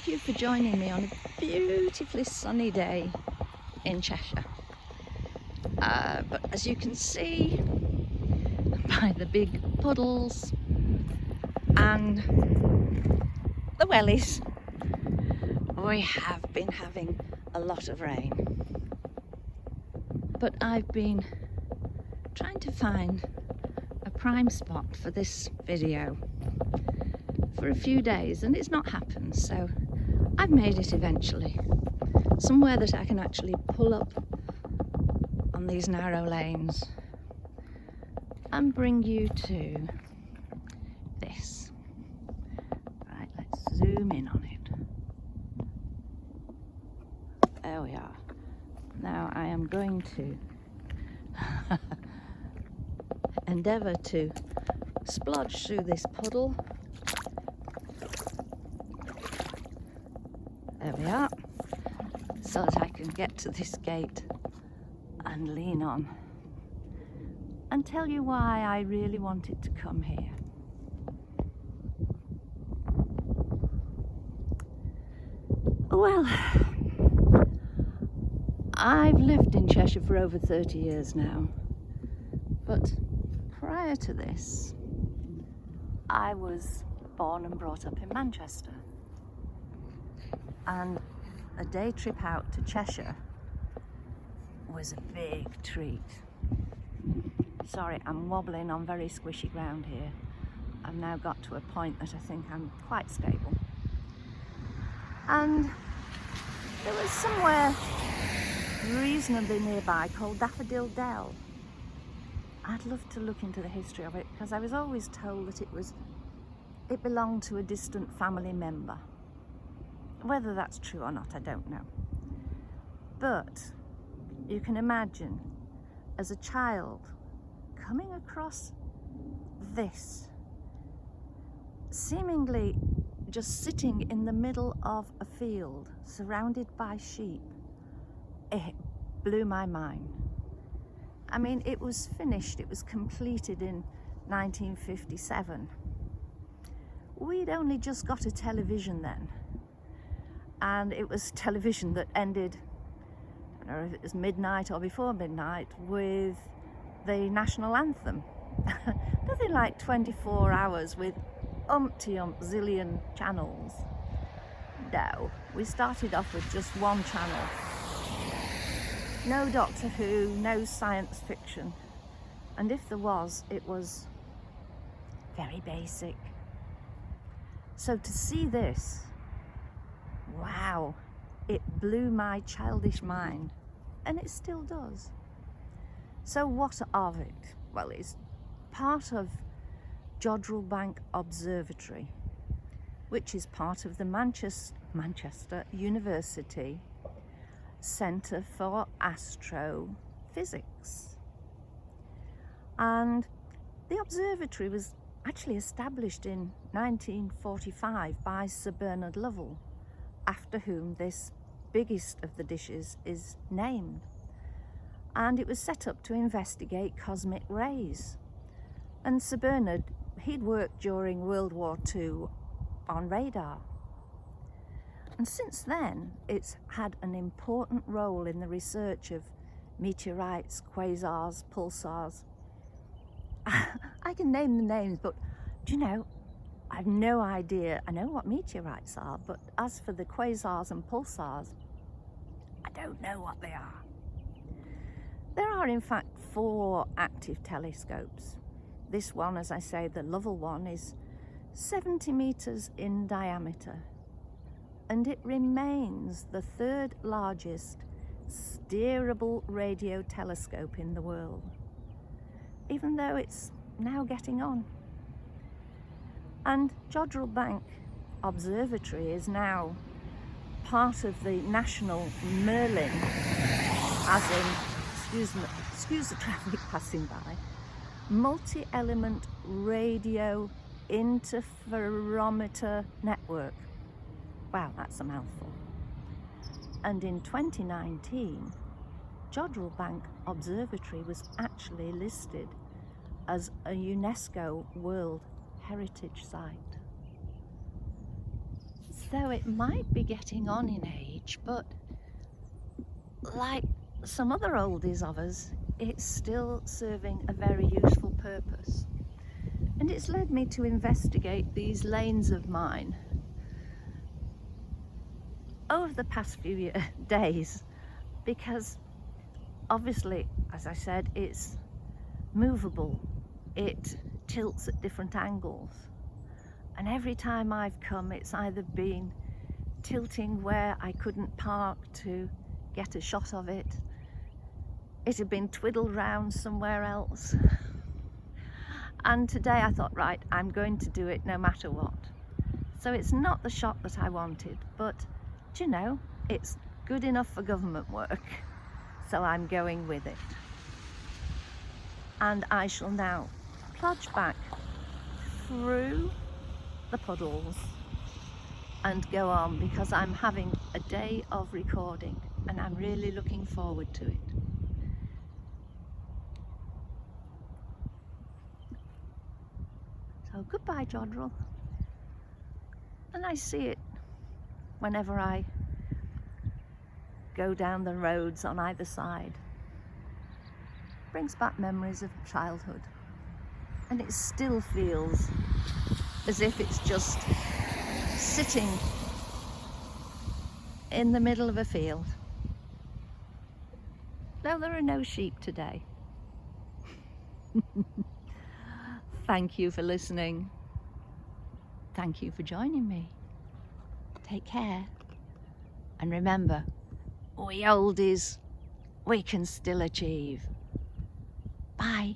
thank you for joining me on a beautifully sunny day in Cheshire. But as you can see by the big puddles and the wellies, we have been having a lot of rain. But I've been trying to find a prime spot for this video for a few days and it's not happened, so I've made it eventually. Somewhere that I can actually pull up on these narrow lanes and bring you to this. Right, let's zoom in on it. There we are. Now I am going to endeavour to splodge through this puddle. There we are, so that I can get to this gate and lean on and tell you why I really wanted to come here. Well, I've lived in Cheshire for over 30 years now, but prior to this, I was born and brought up in Manchester. And a day trip out to Cheshire was a big treat. Sorry, I'm wobbling on very squishy ground here. I've now got to a point that I think I'm quite stable. And there was somewhere reasonably nearby called Daffodil Dell. I'd love to look into the history of it because I was always told that it belonged to a distant family member. Whether that's true or not, I don't know. But you can imagine, as a child, coming across this, seemingly just sitting in the middle of a field, surrounded by sheep. It blew my mind. I mean, it was finished, it was completed in 1957. We'd only just got a television then. And it was television that ended, I don't know if it was midnight or before midnight, with the national anthem. Nothing like 24 hours with zillion channels. No, we started off with just one channel. No Doctor Who, no science fiction. And if there was, it was very basic. So to see this, wow, it blew my childish mind, and it still does. So what of it? Well, it's part of Jodrell Bank Observatory, which is part of the Manchester University Centre for Astrophysics. And the observatory was actually established in 1945 by Sir Bernard Lovell, after whom this biggest of the dishes is named. And it was set up to investigate cosmic rays. And Sir Bernard, he'd worked during World War II on radar. And since then, it's had an important role in the research of meteorites, quasars, pulsars. I can name the names, but do you know, I've no idea. I know what meteorites are, but as for the quasars and pulsars, I don't know what they are. There are in fact 4 active telescopes. This one, as I say, the Lovell one, is 70 meters in diameter, and it remains the 3rd largest steerable radio telescope in the world, even though it's now getting on. And Jodrell Bank Observatory is now part of the National Merlin, as in, excuse the traffic passing by, multi-element radio interferometer network. Wow, that's a mouthful. And in 2019, Jodrell Bank Observatory was actually listed as a UNESCO World Heritage Site. though it might be getting on in age, but like some other oldies of us, it's still serving a very useful purpose. And it's led me to investigate these lanes of mine over the past few days, because obviously, as I said, it's movable. It tilts at different angles. And every time I've come, it's either been tilting where I couldn't park to get a shot of it. It had been twiddled round somewhere else. And today I thought, right, I'm going to do it no matter what. So it's not the shot that I wanted, but do you know, it's good enough for government work. So I'm going with it. And I shall now plodge back through the puddles and go on, because I'm having a day of recording and I'm really looking forward to it. So goodbye, Jodrell. And I see it whenever I go down the roads on either side. Brings back memories of childhood, and it still feels as if it's just sitting in the middle of a field. Though there are no sheep today. Thank you for listening. Thank you for joining me. Take care. And remember, we oldies, we can still achieve. Bye.